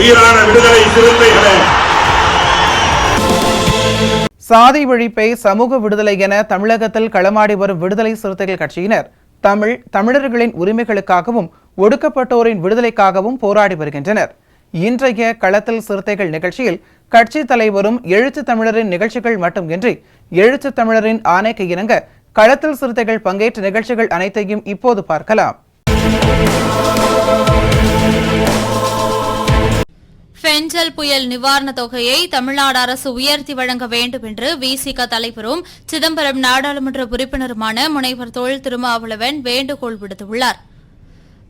உயிரான விடுதலை சிறுத்தைகளே, சாதி ஒழிப்பை சமூக விடுதலை என தமிழகத்தில் களமாடி வரும் விடுதலை சிறுத்தைகள் கட்சியினர் தமிழர்களின் உரிமைகளுக்காகவும் ஒடுக்கப்பட்டோரின் விடுதலைக்காகவும் போராடி வருகின்றனர். இன்றைய களத்தில் சிறுத்தைகள் நிகழ்ச்சியில் கட்சி தலைவரும் எழுத்து தமிழரின் நிகழ்ச்சிகள் மட்டுமின்றி எழுத்து தமிழரின் ஆணைக்கு இணங்க களத்தில் சிறுத்தைகள் பங்கேற்ற நிகழ்ச்சிகள் அனைத்தையும் இப்போது பார்க்கலாம். பெஞ்சல் புயல் நிவாரண தொகையை தமிழ்நாடு அரசு உயர்த்தி வழங்க வேண்டும் என்று விசிக தலைவரும் சிதம்பரம் நாடாளுமன்ற உறுப்பினருமான முனைவர் தொல் திருமாவளவன் வேண்டுகோள் விடுத்துள்ளார்.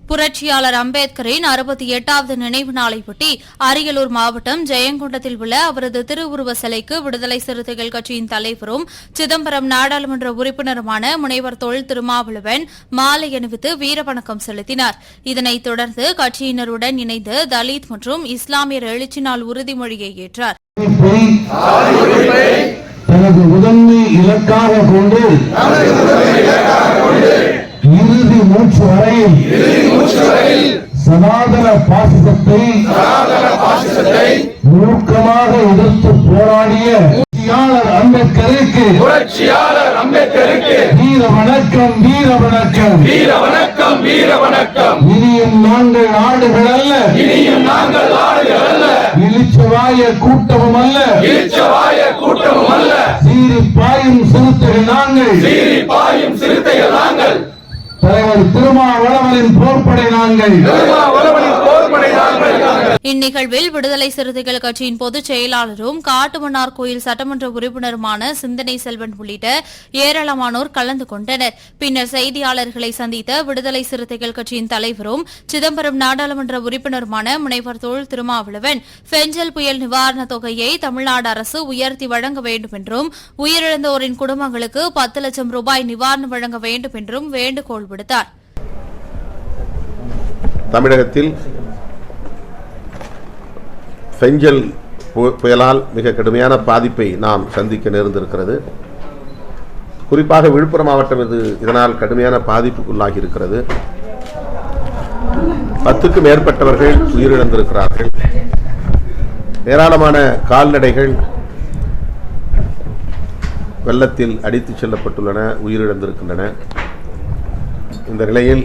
புரட்சியாளர் அம்பேத்கரின் 68வது நினைவு நாளையொட்டி அரியலூர் மாவட்டம் ஜெயங்கொண்டத்தில் உள்ள அவரது திருவுருவ சிலைக்கு விடுதலை சிறுத்தைகள் கட்சியின் தலைவரும் சிதம்பரம் நாடாளுமன்ற உறுப்பினருமான முனைவர் தொல் திருமாவளவன் மாலை அணிவித்து வீரவணக்கம் செலுத்தினார். இதனைத் தொடர்ந்து கட்சியினருடன் இணைந்து தலித் மற்றும் இஸ்லாமியர் எழுச்சி நாள் உறுதிமொழியை ஏற்றார். தனது முதன்மை இலக்காக கொண்டு இறுதி மூச்சு வரையில் சனாதன பாசிசத்தை நுணுக்கமாக எதிர்த்து போராடிய புரட்சியாளர் அம்பேத்கருக்கு வீர வணக்கம், வீர வணக்கம், வீர வணக்கம், வீர வணக்கம். இனியும் நாங்கள் ஆடுகள் அல்ல, இனியும் நாங்கள் ஆடுகள் அல்ல, இளிச்சவாய கூட்டமும் அல்ல, இளிச்சவாய கூட்டமும் அல்ல, சீறி பாயும் சிறுத்தைகள் நாங்கள், சீறி பாயும் சிறுத்தைகள் நாங்கள், தலைவர் திருமாவளவனின் போர்ப்படை நாங்கள், திருமாவளவனின் போர்ப்படை நாங்கள். இந்நிகழ்வில் விடுதலை சிறுத்தைகள் கட்சியின் பொதுச் செயலாளரும் காட்டுமன்னார் கோயில் சட்டமன்ற உறுப்பினருமான சிந்தனை செல்வன் உள்ளிட்ட ஏராளமானோர் கலந்து கொண்டனர். பின்னர் செய்தியாளர்களை சந்தித்த விடுதலை சிறுத்தைகள் கட்சியின் தலைவரும் சிதம்பரம் நாடாளுமன்ற உறுப்பினருமான முனைவர் தொல் திருமாவளவன் பெஞ்சல் புயல் நிவாரணத் தொகையை தமிழ்நாடு அரசு உயர்த்தி வழங்க வேண்டும் என்றும் உயிரிழந்தோரின் குடும்பங்களுக்கு 10 லட்சம் ரூபாய் நிவாரணம் வழங்க வேண்டும் என்றும் வேண்டுகோள் விடுத்தார். தமிழகத்தில் பெஞ்சல் புயலால் மிக கடுமையான பாதிப்பை நாம் சந்திக்க நேர்ந்திருக்கிறது. குறிப்பாக விழுப்புரம் மாவட்டம் இதனால் கடுமையான பாதிப்புக்குள்ளாகி இருக்கிறது. 10க்கும் மேற்பட்டவர்கள் உயிரிழந்திருக்கிறார்கள். ஏராளமான கால்நடைகள் வெள்ளத்தில் அடித்துச் செல்லப்பட்டுள்ளன, உயிரிழந்திருக்கின்றன. இந்த நிலையில்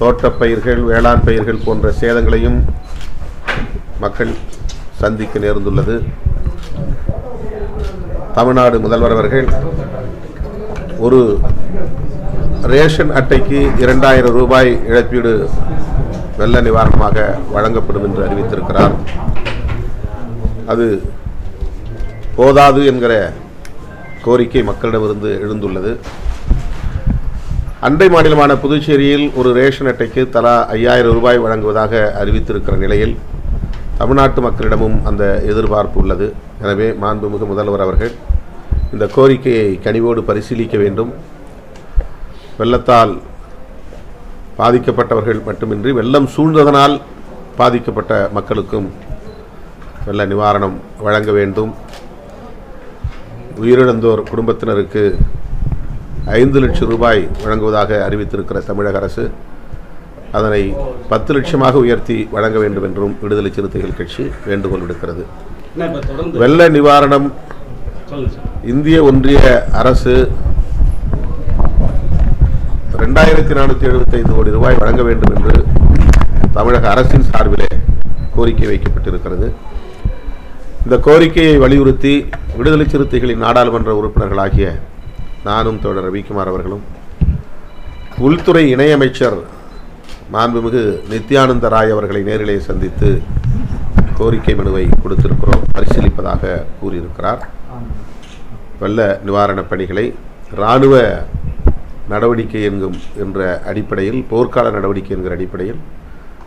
தோட்டப்பயிர்கள், வேளாண் பயிர்கள் போன்ற சேதங்களையும் மக்கள் சந்திக்க நேர்ந்துள்ளது. தமிழ்நாடு முதல்வர் அவர்கள் ஒரு ரேஷன் அட்டைக்கு 2000 ரூபாய் இழப்பீடு வெள்ள நிவாரணமாக வழங்கப்படும் என்று அறிவித்திருக்கிறார். அது போதாது என்கிற கோரிக்கை மக்களிடமிருந்து எழுந்துள்ளது. அண்டை மாநிலமான புதுச்சேரியில் ஒரு ரேஷன் அட்டைக்கு தலா 5000 ரூபாய் வழங்குவதாக அறிவித்திருக்கிற நிலையில் தமிழ்நாட்டு மக்களிடமும் அந்த எதிர்பார்ப்பு உள்ளது. எனவே மாண்புமிகு முதல்வர் அவர்கள் இந்த கோரிக்கையை கனிவோடு பரிசீலிக்க வேண்டும். வெள்ளத்தால் பாதிக்கப்பட்டவர்கள் மட்டுமின்றி வெள்ளம் சூழ்ந்ததனால் பாதிக்கப்பட்ட மக்களுக்கும் வெள்ள நிவாரணம் வழங்க வேண்டும். உயிரிழந்தோர் குடும்பத்தினருக்கு 5 லட்சம் ரூபாய் வழங்குவதாக அறிவித்திருக்கிற தமிழக அரசு அதனை 10 லட்சமாக உயர்த்தி வழங்க வேண்டும் என்றும் விடுதலை சிறுத்தைகள் கட்சி வேண்டுகோள் விடுக்கிறது. வெள்ள நிவாரணம் இந்திய ஒன்றிய அரசு 2475 கோடி ரூபாய் வழங்க வேண்டும் என்று தமிழக அரசின் சார்பிலே கோரிக்கை வைக்கப்பட்டிருக்கிறது. இந்த கோரிக்கையை வலியுறுத்தி விடுதலை சிறுத்தைகளின் நாடாளுமன்ற உறுப்பினர்களாகிய நானும் தோழர் ரவிக்குமார் அவர்களும் உள்துறை இணையமைச்சர் மாண்புமிகு நித்யானந்த ராய் அவர்களை நேரிலே சந்தித்து கோரிக்கை மனுவை கொடுத்திருக்கிறோம், பரிசீலிப்பதாக கூறியிருக்கிறார். வெள்ள நிவாரணப் பணிகளை இராணுவ நடவடிக்கை என்ற அடிப்படையில், போர்க்கால நடவடிக்கை என்கிற அடிப்படையில்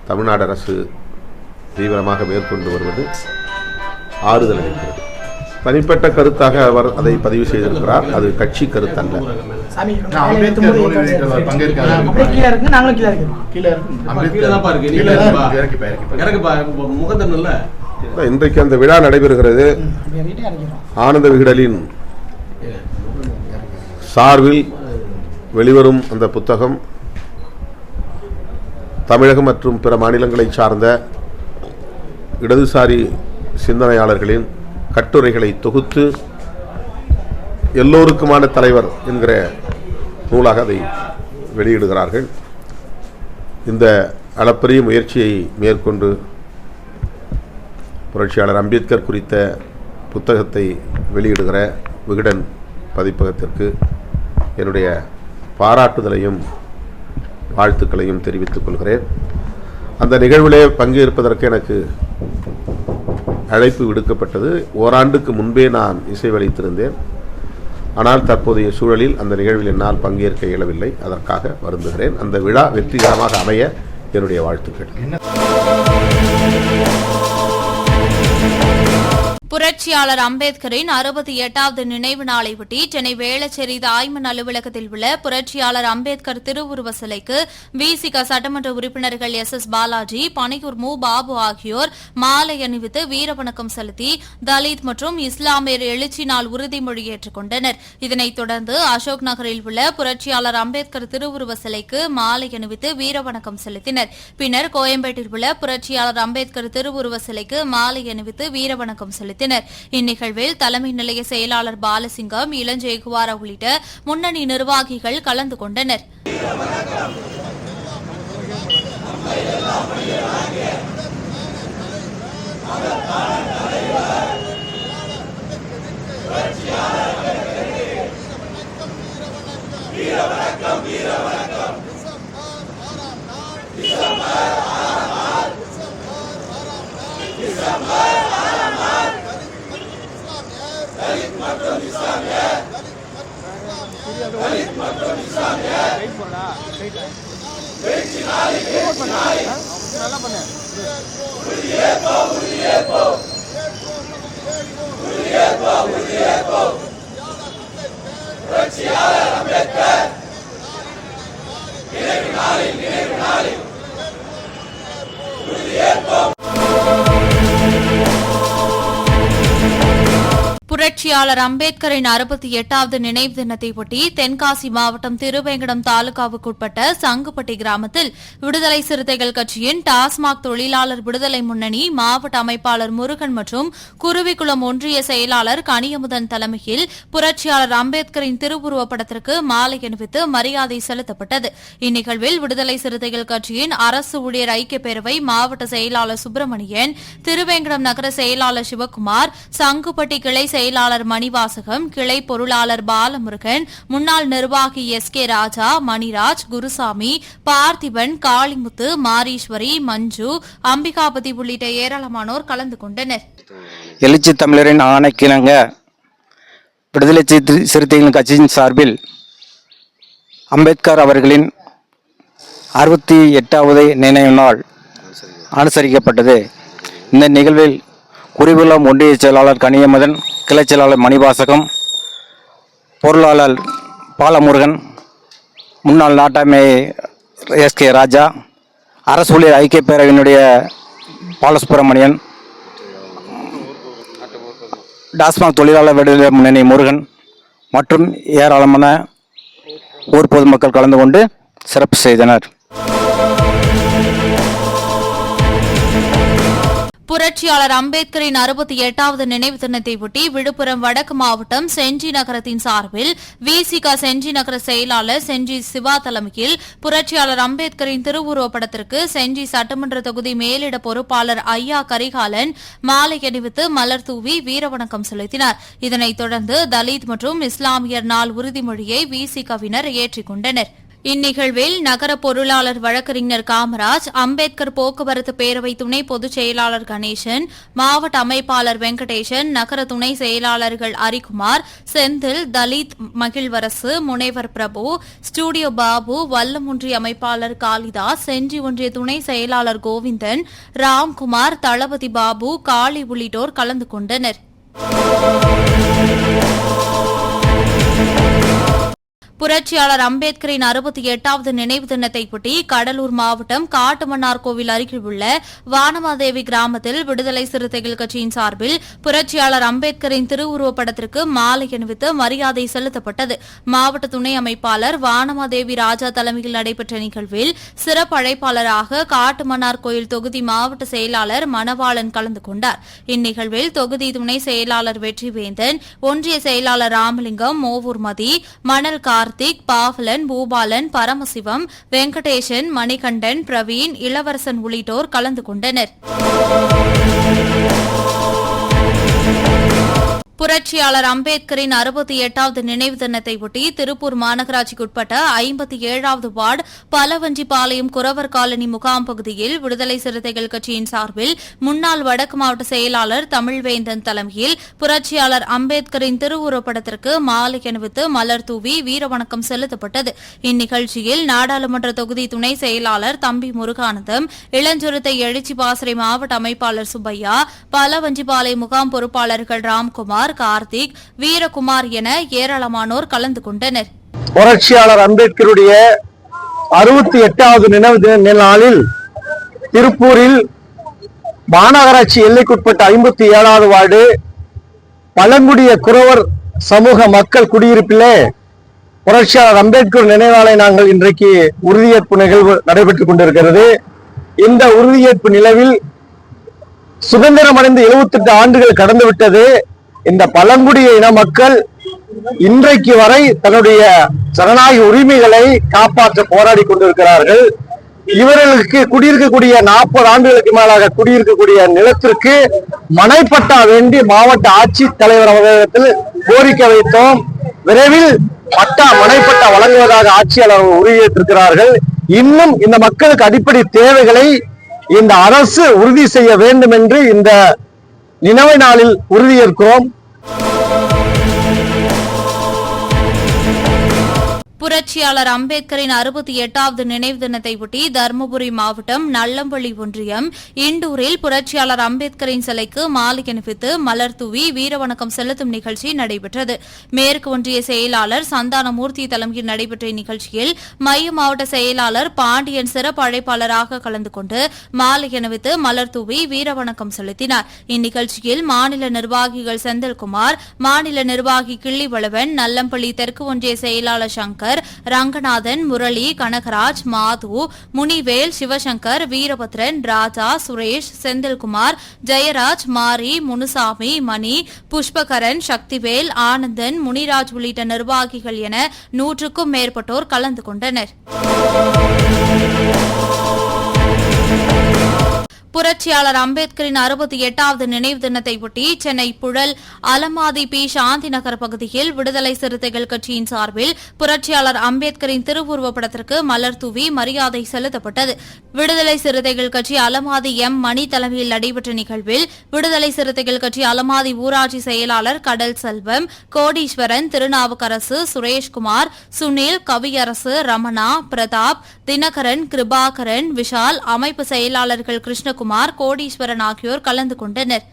தமிழ்நாடு அரசு தீவிரமாக மேற்கொண்டு வருவது ஆறுதல் அளிக்கிறது. தனிப்பட்ட கருத்தாக அவர் அதை பதிவு செய்திருக்கிறார். அது கட்சி கருத்தல்ல. இன்றைக்கு அந்த விழா நடைபெறுகிறது. ஆனந்த விகடனின் சார்பில் வெளிவரும் அந்த புத்தகம் தமிழகம் மற்றும் பிற மாநிலங்களை சார்ந்த இடதுசாரி சிந்தனையாளர்களின் கட்டுரைகளை தொகுத்து எல்லோருக்குமான தலைவர் என்கிற நூலாக அதை வெளியிடுகிறார்கள். இந்த அளப்பரிய முயற்சியை மேற்கொண்டு புரட்சியாளர் அம்பேத்கர் குறித்த புத்தகத்தை வெளியிடுகிற விகடன் பதிப்பகத்திற்கு என்னுடைய பாராட்டுதலையும் வாழ்த்துக்களையும் தெரிவித்துக் கொள்கிறேன். அந்த நிகழ்விலே பங்கேற்பதற்கு எனக்கு அழைப்பு விடுக்கப்பட்டது. ஓராண்டுக்கு முன்பே நான் இசைவளித்திருந்தேன். ஆனால் தற்போதைய சூழலில் அந்த நிகழ்வில் என்னால் பங்கேற்க இயலவில்லை. அதற்காக வருந்துகிறேன். அந்த விழா வெற்றிகரமாக அமைய என்னுடைய வாழ்த்துக்கள். புரட்சியாளர் அம்பேத்கரின் 68வது நினைவு நாளையொட்டி சென்னை வேளச்சேரி தாய்மன் அலுவலகத்தில் உள்ள புரட்சியாளர் அம்பேத்கர் திருவுருவ சிலைக்கு விசிக சட்டமன்ற உறுப்பினர்கள் எஸ் பாலாஜி, பனையூர் மு பாபு ஆகியோர் மாலை அணிவித்து வீரவணக்கம் செலுத்தி தலித் மற்றும் இஸ்லாமியர் எழுச்சி நாள் உறுதிமொழி ஏற்றுக் கொண்டனர். இதனைத் தொடர்ந்து அசோக் நகரில் உள்ள புரட்சியாளர் அம்பேத்கர் திருவுருவ சிலைக்கு மாலை அணிவித்து வீரவணக்கம் செலுத்தினர். பின்னர் கோயம்பேட்டில் உள்ள புரட்சியாளர் அம்பேத்கர் திருவுருவ சிலைக்கு மாலை அணிவித்து வீரவணக்கம் செலுத்தினர். இந்நிகழ்வில் தலைமை நிலைய செயலாளர் பாலசிங்கம், இளஞ்செயகுமார் உள்ளிட்ட முன்னணி நிர்வாகிகள் கலந்து கொண்டனர். புரட்சியாளர் அம்பேத்கரின் 68வது நினைவு தினத்தையொட்டி தென்காசி மாவட்டம் திருவேங்கடம் தாலுகாவுக்குட்பட்ட சங்குப்பட்டி கிராமத்தில் விடுதலை சிறுத்தைகள் கட்சியின் டாஸ்மாக் தொழிலாளர் விடுதலை முன்னணி மாவட்ட அமைப்பாளர் முருகன் மற்றும் குருவிக்குளம் ஒன்றிய செயலாளர் கனியமுதன் தலைமையில் புரட்சியாளர் அம்பேத்கரின் திருவுருவப் படத்திற்கு மாலை அணிவித்து மரியாதை செலுத்தப்பட்டது. இந்நிகழ்வில் விடுதலை சிறுத்தைகள் கட்சியின் அரசு ஊழியர் ஐக்கிய பேரவை மாவட்ட செயலாளர் சுப்பிரமணியன், திருவேங்கடம் நகர செயலாளர் சிவக்குமார், சங்குப்பட்டி கிளை செயலாளர் மணிவாசகம், கிளை பொருளாளர் பாலமுருகன், முன்னாள் நிர்வாகி எஸ்.கே. ராஜா, மணிராஜ், குருசாமி, பார்த்திபன், காளிமுத்து, மாரீஸ்வரி, மஞ்சு, அம்பிகாபதி உள்ளிட்ட ஏராளமானோர் கலந்து கொண்டனர். எழுச்சி தமிழரின் ஆணைக்கிணங்க விடுதலை சிறுத்தைகள் கட்சியின் சார்பில் அம்பேத்கர் அவர்களின் 68வது நினைவு நாள் அனுசரிக்கப்பட்டது. இந்த நிகழ்வில் குருவிக்குளம் ஒன்றிய செயலாளர் கனியமுதன், கிளை செயலாளர் மணிவாசகம், பொருளாளர் பாலமுருகன், முன்னாள் நாட்டாமை எஸ்.கே. ராஜா, அரசு ஊழியர் ஐக்கிய பேரவையினுடைய பாலசுப்பிரமணியன், டாஸ்மாக் தொழிலாளர் விடுதலை முன்னணி முருகன் மற்றும் ஏராளமான ஊர் பொதுமக்கள் கலந்து கொண்டு சிறப்பு செய்தனர். புரட்சியாளர் அம்பேத்கரின் 68வது நினைவு தினத்தையொட்டி விழுப்புரம் வடக்கு மாவட்டம் செஞ்சி நகரத்தின் சார்பில் விசிக செஞ்சி நகர செயலாளர் செஞ்சி சிவா தலைமையில் புரட்சியாளர் அம்பேத்கரின் திருவுருவப் படத்திற்கு செஞ்சி சட்டமன்ற தொகுதி மேலிட பொறுப்பாளர் ஐயா கரிகாலன் மாலை அணிவித்து மலர் தூவி வீரவணக்கம் செலுத்தினார். இதனைத் தொடர்ந்து தலித் மற்றும் இஸ்லாமியர் நாள் உறுதிமொழியை விசிகவினர் ஏற்றுக் கொண்டனர். இந்நிகழ்வில் நகர பொருளாளர் வழக்கறிஞர் காமராஜ், அம்பேத்கர் போக்குவரத்து பேரவை துணை பொதுச் செயலாளர் கணேசன், மாவட்ட அமைப்பாளர் வெங்கடேசன், நகர துணை செயலாளர்கள் அரிகுமார், செந்தில், தலித் மகிழ்வரசு, முனைவர் பிரபு, ஸ்டுடியோ பாபு, வல்லம் ஒன்றிய அமைப்பாளர் காளிதாஸ், செஞ்சி ஒன்றிய துணை செயலாளர் கோவிந்தன், ராம்குமார், தளபதி பாபு, காளி உள்ளிட்டோர் கலந்து கொண்டனர். புரட்சியாளர் அம்பேத்கரின் 68வது நினைவு தினத்தையொட்டி கடலூர் மாவட்டம் காட்டுமன்னார்கோவில் அருகில் உள்ள வானமாதேவி கிராமத்தில் விடுதலை சிறுத்தைகள் கட்சியின் சார்பில் புரட்சியாளர் அம்பேத்கரின் திருவுருவப் படத்திற்கு மாலை அணிவித்து மரியாதை செலுத்தப்பட்டது. மாவட்ட துணை அமைப்பாளர் வானமாதேவி ராஜா தலைமையில் நடைபெற்ற நிகழ்வில் சிறப்பு அழைப்பாளராக காட்டுமன்னார்கோவில் தொகுதி மாவட்ட செயலாளர் மணவாளன் கலந்து கொண்டார். இந்நிகழ்வில் தொகுதி துணை செயலாளர் வெற்றிவேந்தன், ஒன்றிய செயலாளர் ராமலிங்கம், மோவூர் மதி, மணல் கார்த்திக், பாவலன், பூபாலன், பரமசிவம், வெங்கடேசன், மணிகண்டன், பிரவீன், இளவரசன் உள்ளிட்டோர் கலந்து கொண்டனர். புரட்சியாளர் அம்பேத்கரின் 68வது நினைவு தினத்தையொட்டி திருப்பூர் மாநகராட்சிக்குட்பட்ட 57வது வார்டு பலவஞ்சிபாளையம் குறவர் காலனி முகாம் பகுதியில் விடுதலை சிறுத்தைகள் கட்சியின் சார்பில் முன்னாள் வடக்கு மாவட்ட செயலாளர் தமிழ்வேந்தன் தலைமையில் புரட்சியாளர் அம்பேத்கரின் திருவுருவப்படத்திற்கு மாலை அணிவித்து மலர் தூவி வீரவணக்கம் செலுத்தப்பட்டது. இந்நிகழ்ச்சியில் நாடாளுமன்ற தொகுதி துணை செயலாளர் தம்பி முருகானந்தம், இளஞ்சிறுத்தை எழுச்சி பாசறை மாவட்ட அமைப்பாளர் சுப்பையா, பலவஞ்சிபாளையம் முகாம் பொறுப்பாளர்கள் ராம்குமார், கார்த்திக், வீரகுமார் என ஏராளமானோர் கலந்து கொண்டனர். புரட்சியாளர் அம்பேத்கருடைய 68வது நினைவு நாளில் திருப்பூரில் மாநகராட்சி எல்லைக்குட்பட்ட 57வது வார்டு பழங்குடிய குறவர் சமூக மக்கள் குடியிருப்பிலே புரட்சியாளர் அம்பேத்கர் நினைவாலை நாங்கள் இன்றைக்கு உறுதியேற்பு நிகழ்வு நடைபெற்றுக் கொண்டிருக்கிறது. இந்த உறுதியேற்பு நிலவில் சுதந்திரம் அடைந்து 78 ஆண்டுகள் கடந்துவிட்டது. இந்த பழங்குடிய இன மக்கள் இன்றைக்கு வரை தன்னுடைய ஜனநாயக உரிமைகளை காப்பாற்ற போராடி கொண்டிருக்கிறார்கள். இவர்களுக்கு குடியிருக்கக்கூடிய 40 ஆண்டுகளுக்கு மேலாக குடியிருக்கக்கூடிய நிலத்திற்கு மனைப்பட்டா வேண்டி மாவட்ட ஆட்சித் தலைவர் அவர்களிடத்தில் கோரிக்கை வைத்தோம். விரைவில் மனைப்பட்டா வழங்குவதாக ஆட்சியாளர் உறுதியேற்றிருக்கிறார்கள். இன்னும் இந்த மக்களுக்கு அடிப்படை தேவைகளை இந்த அரசு உறுதி செய்ய வேண்டும் என்று இந்த நினைவு நாளில் உறுதியேற்கிறோம். புரட்சியாளர் அம்பேத்கரின் 68வது நினைவு தினத்தையொட்டி தருமபுரி மாவட்டம் நல்லம்பள்ளி ஒன்றியம் இண்டூரில் புரட்சியாளர் அம்பேத்கரின் சிலைக்கு மாலை அணிவித்து மலர் தூவி வீரவணக்கம் செலுத்தும் நிகழ்ச்சி நடைபெற்றது. மேற்கு ஒன்றிய செயலாளர் சந்தானமூர்த்தி தலைமையில் நடைபெற்ற இந்நிகழ்ச்சியில் மைய மாவட்ட செயலாளர் பாண்டியன் சிறப்பு அழைப்பாளராக கலந்து கொண்டு மாலை அணிவித்து மலர் தூவி வீரவணக்கம் செலுத்தினார். இந்நிகழ்ச்சியில் மாநில நிர்வாகிகள் செந்தில்குமார், மாநில நிர்வாகி கிள்ளிவளவன், நல்லம்பள்ளி தெற்கு ஒன்றிய செயலாளர் சங்கர், ரங்கநாதன், முரளி, கனகராஜ், மாது, முனிவேல், சிவசங்கர், வீரபத்ரன், ராஜா, சுரேஷ், செந்தில்குமார், ஜெயராஜ், மாரி, முனுசாமி, மணி, புஷ்பகரன், சக்திவேல், ஆனந்தன், முனிராஜ் உள்ளிட்ட நிர்வாகிகள் என 100க்கும் மேற்பட்டோர் கலந்து கொண்டனர். புரட்சியாளர் அம்பேத்கரின் 68வது நினைவு தினத்தையொட்டி சென்னை புழல் அலமாதி பி சாந்தி நகர் பகுதியில் விடுதலை சிறுத்தைகள் கட்சியின் சார்பில் புரட்சியாளர் அம்பேத்கரின் திருவுருவப் படத்திற்கு மலர் தூவி மரியாதை செலுத்தப்பட்டது. விடுதலை சிறுத்தைகள் கட்சி அலமாதி எம் மணி தலைமையில் நடைபெற்ற நிகழ்வில் விடுதலை சிறுத்தைகள் கட்சி அலமாதி ஊராட்சி செயலாளர் கடல் செல்வம், கோடீஸ்வரன், திருநாவுக்கரசு, சுரேஷ்குமார், சுனில், கவியரசு, ரமணா, பிரதாப், தினகரன், கிருபாகரன், விஷால், அமைப்பு செயலாளர்கள் கிருஷ்ணகுமார், கோடீஸ்வரன் ஆகியோர் கலந்து கொண்டனர்.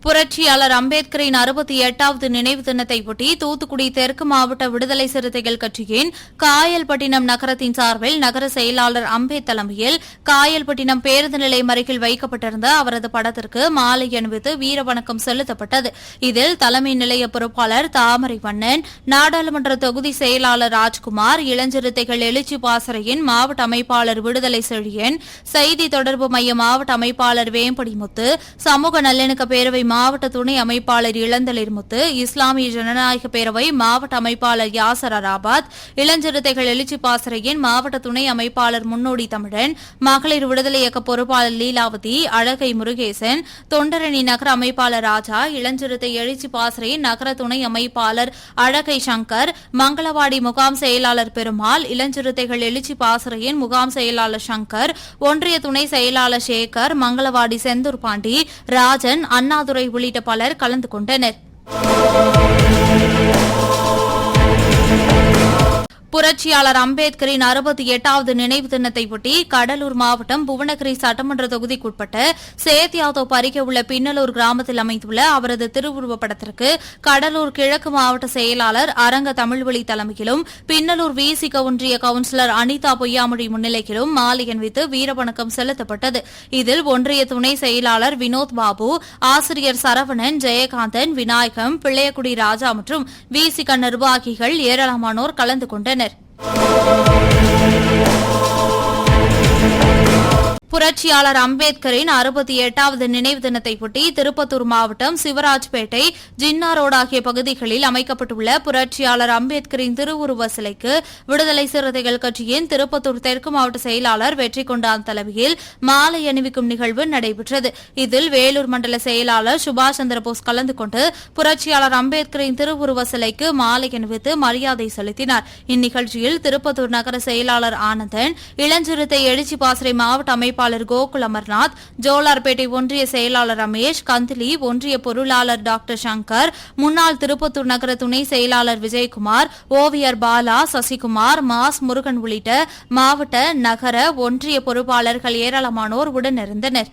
புரட்சியாளர் அம்பேத்கரின் 68வது நினைவு தினத்தையொட்டி தூத்துக்குடி தெற்கு மாவட்ட விடுதலை சிறுத்தைகள் கட்சியின் காயல்பட்டினம் நகரத்தின் சார்பில் நகர செயலாளர் அம்பேத் தலைமையில் காயல்பட்டினம் பேருந்து நிலையம் அருகில் வைக்கப்பட்டிருந்த அவரது படத்திற்கு மாலை அணிவித்து வீரவணக்கம் செலுத்தப்பட்டது. இதில் தலைமை நிலைய பொறுப்பாளர் தாமரை வண்ணன், நாடாளுமன்ற தொகுதி செயலாளர் ராஜ்குமார், இளஞ்சிறுத்தைகள் எழுச்சி பாசறையின் மாவட்ட அமைப்பாளர் விடுதலை செழியன், செய்தி தொடர்பு மைய மாவட்ட அமைப்பாளர் வேம்படிமுத்து, சமூக நல்லிணக்க பேரவை மாவட்ட துணை அமைப்பாளர் இளந்தளிர்முத்து, இஸ்லாமிய ஜனநாயக பேரவை மாவட்ட அமைப்பாளர் யாசர் அராபாத், இளஞ்சிறுத்தைகள் எழுச்சி பாசறையின் மாவட்ட துணை அமைப்பாளர் முன்னோடி தமிழன், மகளிர் விடுதலை இயக்க பொறுப்பாளர் லீலாவதி, அழகை முருகேசன், தொண்டரணி நகர அமைப்பாளர் ராஜா, இளஞ்சிறுத்தை எழுச்சி பாசறையின் நகர துணை அமைப்பாளர் அழகை சங்கர், மங்களவாடி முகாம் செயலாளர் பெருமாள், இளஞ்சிறுத்தைகள் எழுச்சி பாசறையின் முகாம் செயலாளர் சங்கர், ஒன்றிய துணை செயலாளர் சேகர், மங்களவாடி செந்தூர் பாண்டி, ராஜன், அண்ணாதுரை உள்ளிட்ட பலர் கலந்து கொண்டனர். புரட்சியாளர் அம்பேத்கரின் 68வது நினைவு தினத்தையொட்டி கடலூர் மாவட்டம் புவனகிரி சட்டமன்ற தொகுதிக்குட்பட்ட சேத்தியாத்தோப்பு அருகே உள்ள பின்னலூர் கிராமத்தில் அமைந்துள்ள அவரது திருவுருவப் படத்திற்கு கடலூர் கிழக்கு மாவட்ட செயலாளர் அரங்க தமிழ்வழி தலைமையிலும் பின்னலூர் விசிக ஒன்றிய கவுன்சிலர் அனிதா பொய்யாமொழி முன்னிலையிலும் மாலை அணிவித்து வீரவணக்கம் செலுத்தப்பட்டது. இதில் ஒன்றிய துணை செயலாளர் வினோத் பாபு, ஆசிரியர் சரவணன், ஜெயகாந்தன், விநாயகம், பிள்ளையக்குடி ராஜா மற்றும் விசிக நிர்வாகிகள் ஏராளமானோர் கலந்து கொண்டனர். புரட்சியாளர் அம்பேத்கரின் 68வது நினைவு தினத்தையொட்டி திருப்பத்தூர் மாவட்டம் சிவராஜ்பேட்டை, ஜின்னா ரோடு ஆகிய பகுதிகளில் அமைக்கப்பட்டுள்ள புரட்சியாளர் அம்பேத்கரின் திருவுருவ சிலைக்கு விடுதலை சிறுத்தைகள் கட்சியின் திருப்பத்தூர் தெற்கு மாவட்ட செயலாளர் வெற்றிகொண்டான் தலைமையில் மாலை அணிவிக்கும் நிகழ்வு நடைபெற்றது. இதில் வேலூர் மண்டல செயலாளர் சுபாஷ் சந்திரபோஸ் கலந்து கொண்டு புரட்சியாளர் அம்பேத்கரின் திருவுருவ சிலைக்கு மாலை அணிவித்து மரியாதை செலுத்தினார். இந்நிகழ்ச்சியில் திருப்பத்தூர் நகர செயலாளர் ஆனந்தன், இளஞ்சிறுத்தை எழுச்சி பாசறை மாவட்ட அமைப்பாளர் கோகுல் அமர்நாத், ஜோலார்பேட்டை ஒன்றிய செயலாளர் ரமேஷ், கந்திலி ஒன்றிய பொருளாளர் டாக்டர் சங்கர், முன்னாள் திருப்பத்தூர் நகர துணை செயலாளர் விஜயகுமார், ஓவியர் பாலா, சசிகுமார், மாஸ் முருகன் உள்ளிட்ட மாவட்ட, நகர, ஒன்றிய பொறுப்பாளர்கள் ஏராளமானோர் உடனிருந்தனர்.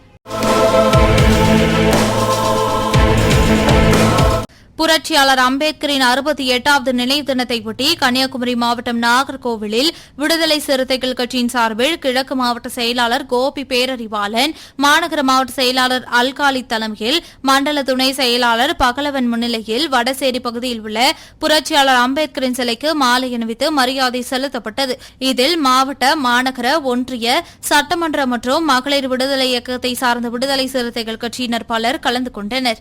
புரட்சியாளர் அம்பேத்கரின் 68வது நினைவு தினத்தையொட்டி கன்னியாகுமரி மாவட்டம் நாகர்கோவிலில் விடுதலை சிறுத்தைகள் கட்சியின் சார்பில் கிழக்கு மாவட்ட செயலாளர் கோபி பேரறிவாளன், மாநகர மாவட்ட செயலாளர் அல்காலி தலைமையில் மண்டல துணை செயலாளர் பகலவன் முன்னிலையில் வடசேரி பகுதியில் உள்ள புரட்சியாளர் அம்பேத்கரின் சிலைக்கு மாலை அணிவித்து மரியாதை செலுத்தப்பட்டது. இதில் மாவட்ட, மாநகர, ஒன்றிய, சட்டமன்ற மற்றும் மகளிர் விடுதலை இயக்கத்தை சார்ந்த விடுதலை சிறுத்தைகள் கட்சியினர் பலர் கலந்து கொண்டனர்.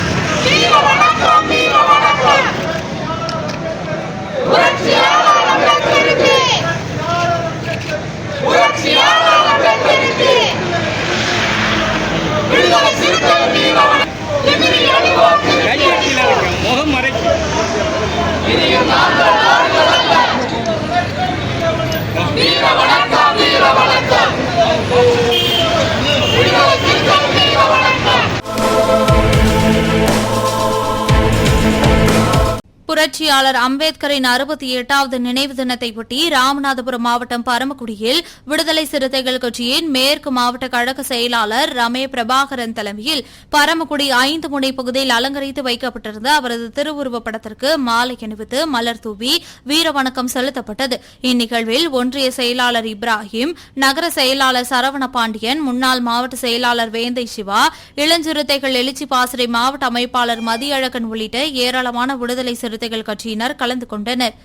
புரட்சியாளர் அம்பேத்கரின் 68வது நினைவு தினத்தையொட்டி ராமநாதபுரம் மாவட்டம் பரமக்குடியில் விடுதலை சிறுத்தைகள் கட்சியின் மேற்கு மாவட்ட கழக செயலாளர் ரமே பிரபாகரன் தலைமையில் பரமக்குடி 5 முனை பகுதியில் அலங்கரித்து வைக்கப்பட்டிருந்த அவரது திருவுருவப் படத்திற்கு மாலை அணிவித்து மலர் தூவி வீரவணக்கம் செலுத்தப்பட்டது. இந்நிகழ்வில் ஒன்றிய செயலாளர் இப்ராஹிம், நகர செயலாளர் சரவண பாண்டியன், முன்னாள் மாவட்ட செயலாளர் வேந்தை சிவா, இளஞ்சிறுத்தைகள் எழுச்சி பாசறை மாவட்ட அமைப்பாளர் மதியழகன் உள்ளிட்ட ஏராளமான விடுதலை சிறுத்தைகள் கட்சியினர் கலந்து கொண்டனர்.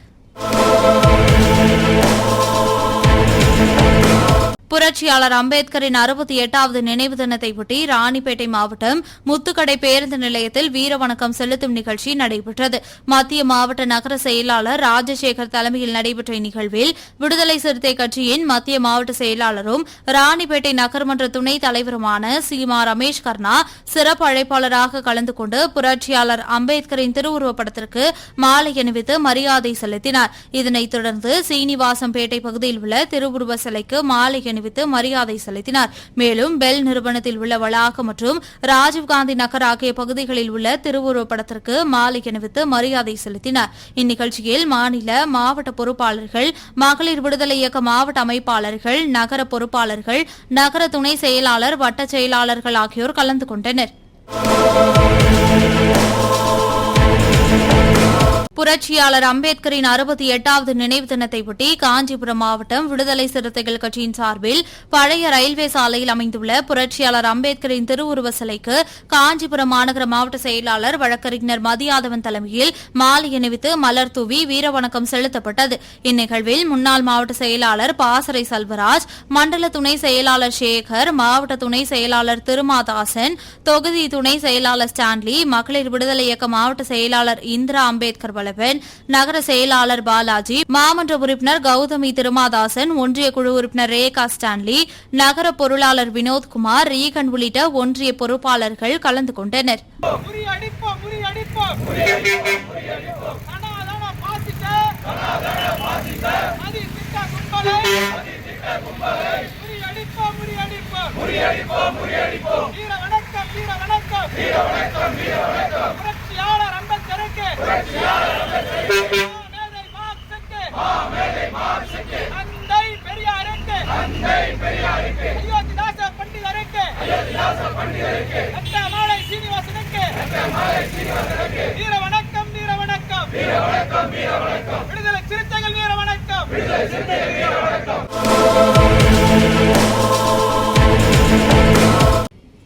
புரட்சியாளர் அம்பேத்கரின் 68வது நினைவு தினத்தையொட்டி ராணிப்பேட்டை மாவட்டம் முத்துக்கடை பேருந்து நிலையத்தில் வீரவணக்கம் செலுத்தும் நிகழ்ச்சி நடைபெற்றது. மத்திய மாவட்ட நகர செயலாளர் ராஜசேகர் தலைமையில் நடைபெற்ற இந்நிகழ்வில் விடுதலை சிறுத்தை கட்சியின் மத்திய மாவட்ட செயலாளரும் ராணிப்பேட்டை நகர்மன்ற துணைத் தலைவருமான சீமா ரமேஷ் கர்ணா சிறப்பு அழைப்பாளராக கலந்து கொண்டு புரட்சியாளர் அம்பேத்கரின் திருவுருவப் படத்திற்கு மாலை அணிவித்து மரியாதை செலுத்தினார். இதனைத் தொடர்ந்து சீனிவாசம்பேட்டை பகுதியில் உள்ள திருவுருவ சிலைக்கு மாலை அணிவித்து மரியாதை செலுத்தினார். மேலும் பெல் நிறுவனத்தில் உள்ள வளாகம் மற்றும் ராஜீவ்காந்தி நகர் ஆகிய பகுதிகளில் உள்ள திருவுருவப் படத்திற்கு மாலை அணிவித்து மரியாதை செலுத்தினார். இந்நிகழ்ச்சியில் மாநில, மாவட்ட பொறுப்பாளர்கள், மகளிர் விடுதலை இயக்க மாவட்ட அமைப்பாளர்கள், நகர பொறுப்பாளர்கள், நகர துணை செயலாளர், வட்ட செயலாளர்கள் ஆகியோர் கலந்து கொண்டனர். புரட்சியாளர் அம்பேத்கரின் 68வது நினைவு தினத்தையொட்டி காஞ்சிபுரம் மாவட்டம் விடுதலை சிறுத்தைகள் கட்சியின் சார்பில் பழைய ரயில்வே சாலையில் அமைந்துள்ள புரட்சியாளர் அம்பேத்கரின் திருவுருவ சிலைக்கு காஞ்சிபுரம் மாநகர மாவட்ட செயலாளர் வழக்கறிஞர் மதியாதவன் தலைமையில் மாலை அணிவித்து மலர் தூவி வீரவணக்கம் செலுத்தப்பட்டது. இந்நிகழ்வில் முன்னாள் மாவட்ட செயலாளர் பாசறை செல்வராஜ், மண்டல துணை செயலாளர் சேகர், மாவட்ட துணை செயலாளர் திருமாதாசன், தொகுதி துணை செயலாளர் ஸ்டான்லி, மகளிர் விடுதலை இயக்க மாவட்ட செயலாளர் இந்திரா அம்பேத்கர் நகர செயலாளர் பாலாஜி, மாமன்ற உறுப்பினர் கௌதமி திருமாதாசன், ஒன்றிய குழு உறுப்பினர் ரேகா ஸ்டான்லி, நகர பொருளாளர் வினோத்குமார், ரீகன் உள்ளிட்ட ஒன்றிய பொறுப்பாளர்கள் கலந்து கொண்டனர். விடுதலை சிறுத்தைகள் வீர வணக்கம்.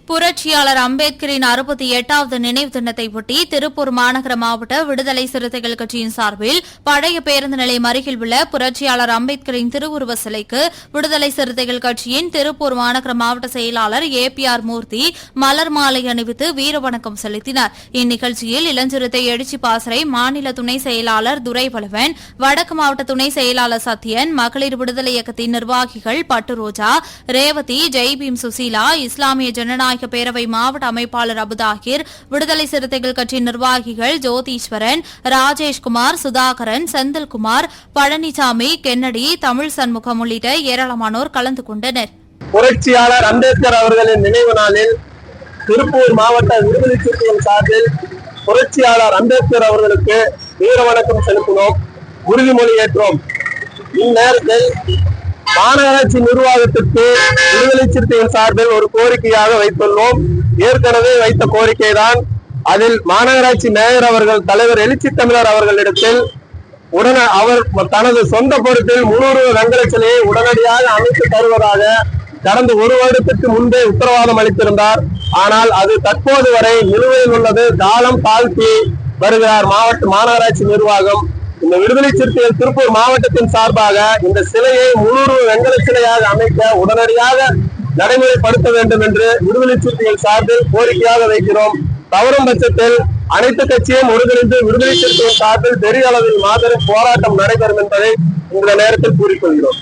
புரட்சியாளர் அம்பேத்கரின் 68வது நினைவு தினத்தையொட்டி திருப்பூர் மாநகர மாவட்ட விடுதலை சிறுத்தைகள் கட்சியின் சார்பில் பழைய பேருந்து நிலையம் அருகில் உள்ள புரட்சியாளர் அம்பேத்கரின் திருவுருவ சிலைக்கு விடுதலை சிறுத்தைகள் கட்சியின் திருப்பூர் மாநகர மாவட்ட செயலாளர் APR மூர்த்தி மலர் மாலை அணிவித்து வீரவணக்கம் செலுத்தினார். இந்நிகழ்ச்சியில் இளஞ்சிறுத்தை எழுச்சி பாசறை மாநில துணை செயலாளர் துரைவளவன், வடக்கு மாவட்ட துணை செயலாளர் சத்யன், மகளிர் விடுதலை இயக்கத்தின் நிர்வாகிகள் பட்டுரோஜா, ரேவதி, ஜெய்பீம் சுசீலா, இஸ்லாமிய ஜனநாயக பேரவை மாவட்ட அமைப்பாளர் அபுதாகிர், விடுதலை சிறுத்தைகள் கட்சி நிர்வாகிகள் ஜோதீஸ்வரன், ராஜேஷ்குமார், சுதாகரன், செந்தில்குமார், பழனிசாமி, கென்னடி, தமிழ் சண்முகம் உள்ளிட்ட ஏராளமானோர் கலந்து கொண்டனர். புரட்சியாளர் அம்பேத்கர் அவர்களின் நினைவு நாளில் திருப்பூர் மாவட்ட விடுதலை சிறுத்தைகள் சார்பில் புரட்சியாளர் அம்பேத்கர் அவர்களுக்கு வீர வணக்கம் செலுத்தினோம், உறுதிமொழி ஏற்றோம். இந்நேரத்தில் மாநகராட்சி நிர்வாகத்திற்கு விடுதலை சிறுத்தைகள் சார்பில் ஒரு கோரிக்கையாக வைத்துள்ளோம். ஏற்கனவே வைத்த கோரிக்கை தான். அதில் மாநகராட்சி மேயர் அவர்கள் தலைவர் எழுச்சி தமிழர் அவர்களிடத்தில் அவர் தனது சொந்த பொறுப்பில் 300 வெங்கல சிலையை உடனடியாக அமைத்து தருவதாக கடந்த 1 வருடத்திற்கு முன்பே உத்தரவாதம் அளித்திருந்தார். ஆனால் அது தற்போது வரை நிலுவையில் உள்ளது. காலம் தாழ்த்தி வருகிறார் மாநகராட்சி நிர்வாகம். இந்த விடுதலை சிறுத்தைகள் திருப்பூர் மாவட்டத்தின் சார்பாக இந்த சிலையை 300 வெங்கல சிலையாக அமைக்க உடனடியாக நடைமுறைப்படுத்த வேண்டும் என்று விடுதலை சிறுத்தைகள் சார்பில் கோரிக்கையாக வைக்கிறோம். தவறும் பட்சத்தில் அனைத்து கட்சியும் ஒருங்கிணைந்து விடுதலை சிறுத்தைகள் சார்பில் பெரிய அளவில் மாபெரும் போராட்டம் நடைபெறும் என்பதை இந்த நேரத்தில் கூறிக்கொள்கிறோம்.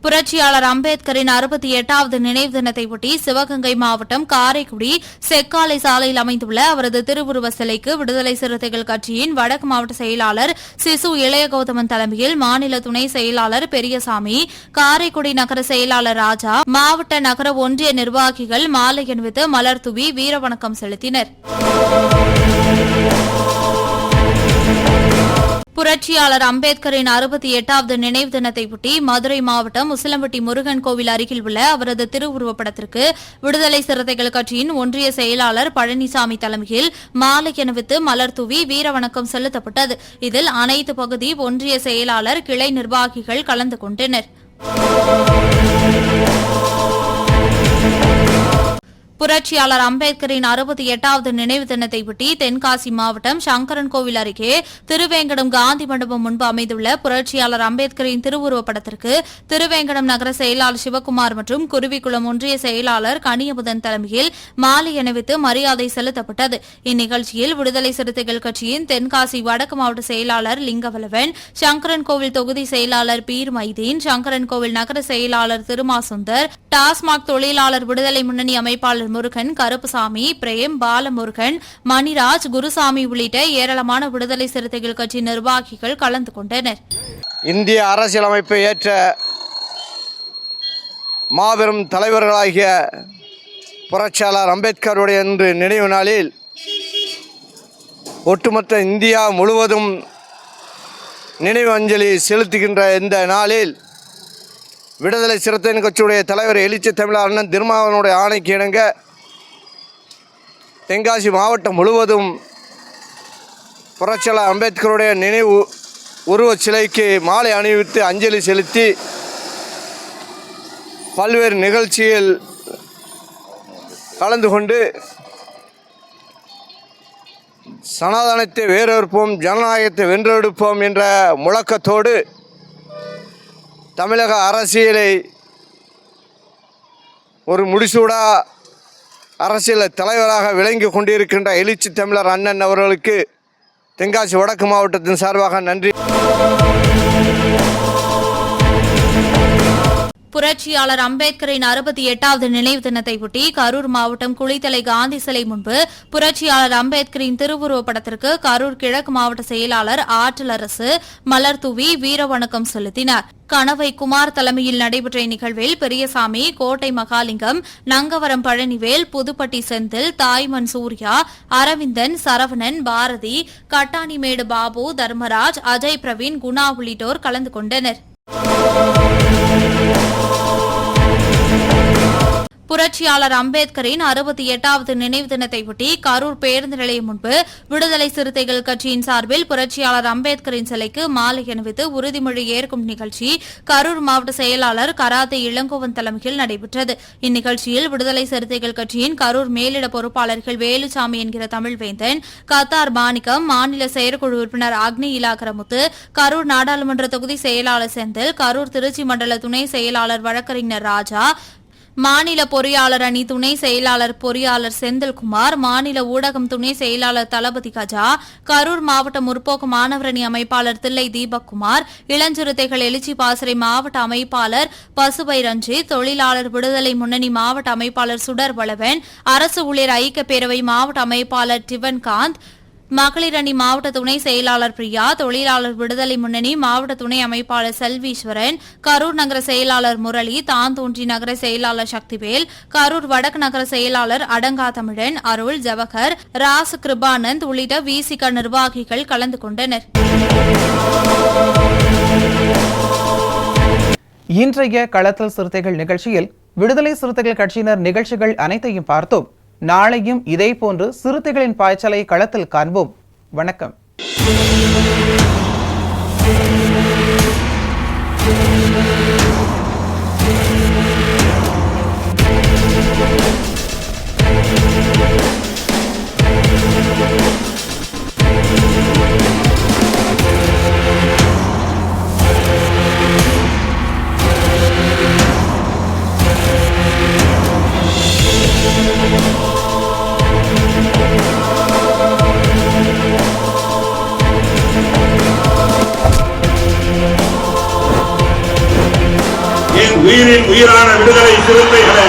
புரட்சியாளர் அம்பேத்கரின் 68வது நினைவு தினத்தையொட்டி சிவகங்கை மாவட்டம் காரைக்குடி செக்காலை சாலையில் அமைந்துள்ள அவரது திருவுருவ சிலைக்கு விடுதலை சிறுத்தைகள் கட்சியின் வடக்கு மாவட்ட செயலாளர் சிசு இளையகௌதமன் தலைமையில் மாநில துணை செயலாளர் பெரியசாமி, காரைக்குடி நகர செயலாளர் ராஜா, மாவட்ட நகர ஒன்றிய நிர்வாகிகள் மாலை அணிவித்து மலர் தூவி வீரவணக்கம் செலுத்தினர். புரட்சியாளர் அம்பேத்கரின் 68வது நினைவு தினத்தையொட்டி மதுரை மாவட்டம் உசிலம்பட்டி முருகன் கோவில் அருகில் உள்ள அவரது திருவுருவப்படத்திற்கு விடுதலை சிறுத்தைகள் கட்சியின் ஒன்றிய செயலாளர் பழனிசாமி தலைமையில் மாலை அணிவித்து மலர் தூவி வீரவணக்கம் செலுத்தப்பட்டது. இதில் அனைத்து பகுதி ஒன்றிய செயலாளர், கிளை நிர்வாகிகள் கலந்து கொண்டனர். புரட்சியாளர் அம்பேத்கரின் 68வது நினைவு தினத்தையொட்டி தென்காசி மாவட்டம் சங்கரன் கோவில் அருகே திருவேங்கடம் காந்தி மண்டபம் முன்பு அமைந்துள்ள புரட்சியாளர் அம்பேத்கரின் திருவுருவப் படத்திற்கு திருவேங்கடம் நகர செயலாளர் சிவக்குமார் மற்றும் குருவிக்குளம் ஒன்றிய செயலாளர் கனியமுதன் தலைமையில் மாலை அணிவித்து மரியாதை செலுத்தப்பட்டது. இந்நிகழ்ச்சியில் விடுதலை சிறுத்தைகள் கட்சியின் தென்காசி வடக்கு மாவட்ட செயலாளர் லிங்கவலவன், சங்கரன் கோவில் தொகுதி செயலாளர் பீர் மைதீன், சங்கரன் கோவில் நகர செயலாளர் திருமாசுந்தர், டாஸ்மாக் தொழிலாளர் விடுதலை முன்னணி அமைப்பாளர் முருகன், கருப்புசாமி, பிரேம், பாலமுருகன், மணிராஜ், குருசாமி உள்ளிட்ட ஏராளமான விடுதலை சிறுத்தைகள் கட்சி நிர்வாகிகள் கலந்து கொண்டனர். இந்திய அரசியலமைப்பை ஏற்ற மாபெரும் தலைவர்களாகிய புரட்சியாளர் அம்பேத்கருடைய இன்று நினைவு நாளில் ஒட்டுமொத்த இந்தியா முழுவதும் நினைவு அஞ்சலி செலுத்துகின்ற இந்த நாளில் விடுதலை சிறுத்தைகள் கட்சியுடைய தலைவர் எழுச்சி தமிழர் அண்ணன் திருமாவளவனுடைய ஆணைக்கு இணங்க தென்காசி மாவட்டம் முழுவதும் புரட்சியாளர் அம்பேத்கருடைய நினைவு உருவச் சிலைக்கு மாலை அணிவித்து அஞ்சலி செலுத்தி பல்வேறு நிகழ்ச்சியில் கலந்து கொண்டு சனாதனத்தை வேறறுப்போம், ஜனநாயகத்தை வென்றெடுப்போம் என்ற முழக்கத்தோடு தமிழக அரசியலை ஒரு முடிசூடா அரசியல் தலைவராக விளங்கி கொண்டிருக்கின்ற எழுச்சி தமிழர் அண்ணன் அவர்களுக்கு தென்காசி வடக்கு மாவட்டத்தின் சார்பாக நன்றி. புரட்சியாளர் அம்பேத்கரின் 68வது நினைவு தினத்தை ஒட்டி கரூர் மாவட்டம் குளித்தலை காந்தி சிலை முன்பு புரட்சியாளர் அம்பேத்கரின் திருவுருவப் படத்திற்கு கரூர் கிழக்கு மாவட்ட செயலாளர் ஆற்றல் அரசு மலர் தூவி வீரவணக்கம் செலுத்தினார். கணவை குமார் தலைமையில் நடைபெற்ற இந்நிகழ்வில் பெரியசாமி, கோட்டை மகாலிங்கம், நங்கவரம் பழனிவேல், புதுப்பட்டி செந்தில், தாய்மன் சூர்யா, அரவிந்தன், சரவணன், பாரதி, கட்டாணிமேடு பாபு, தர்மராஜ், அஜய் பிரவீன், குணா உள்ளிட்டோர் கலந்து கொண்டனர். புரட்சியாளர் அம்பேத்கரின் 68வது நினைவு தினத்தை ஒட்டி கரூர் பேருந்து நிலையம் முன்பு விடுதலை சிறுத்தைகள் கட்சியின் சார்பில் புரட்சியாளர் அம்பேத்கரின் சிலைக்கு மாலை அணிவித்து உறுதிமொழி ஏற்கும் நிகழ்ச்சி கரூர் மாவட்ட செயலாளர் கராத்தே இளங்கோவன் தலைமையில் நடைபெற்றது. இந்நிகழ்ச்சியில் விடுதலை சிறுத்தைகள் கட்சியின் கரூர் மேலிட பொறுப்பாளர்கள் வேலுசாமி என்கிற தமிழ்வேந்தன், கத்தார் மாணிக்கம், மாநில செயற்குழு உறுப்பினர் அக்னி இலாக்கரமுத்து, கரூர் நாடாளுமன்ற தொகுதி செயலாளர் செந்தில், கரூர் திருச்சி மண்டல துணை செயலாளர் வழக்கறிஞர் ராஜா, மாநில பொறியாளர் அணி துணை செயலாளர் பொறியாளர் செந்தில்குமார், மாநில ஊடகம் துணை செயலாளர் தளபதி கஜா, கரூர் மாவட்ட முற்போக்கு மாணவர் அணி அமைப்பாளர் தில்லை தீபக்குமார், இளஞ்சிறுத்தைகள் எழுச்சி பாசறை மாவட்ட அமைப்பாளர் பசுபை ரஞ்சித், தொழிலாளர் விடுதலை முன்னணி மாவட்ட அமைப்பாளர் சுடர் வளவன், அரசு ஊழியர் ஐக்கிய பேரவை மாவட்ட அமைப்பாளர் டிவன்காந்த், மகளிர் அணி மாவட்ட துணை செயலாளர் பிரியா, தொழிலாளர் விடுதலை முன்னணி மாவட்ட துணை அமைப்பாளர் செல்வீஸ்வரன், கரூர் நகர செயலாளர் முரளி, தாந்தோன்றி நகர செயலாளர் சக்திவேல், கரூர் வடக்கு நகர செயலாளர் அடங்கா தமிழன், அருள், ஜவஹர், ராஸ் கிருபானந்த் உள்ளிட்ட விசிக நிர்வாகிகள் கலந்து கொண்டனர். இன்றைய களத்தல் சிறுத்தைகள் நிகழ்ச்சியில் விடுதலை சிறுத்தைகள் கட்சியினர் நிகழ்ச்சிகள் அனைத்தையும் பார்த்தோம். நாளையும் இதேபோன்று சிறுத்தைகளின் பாய்ச்சலை களத்தில் காண்போம். வணக்கம். உயிரின் உயிரான விடுதலை சிறுத்தைகளே,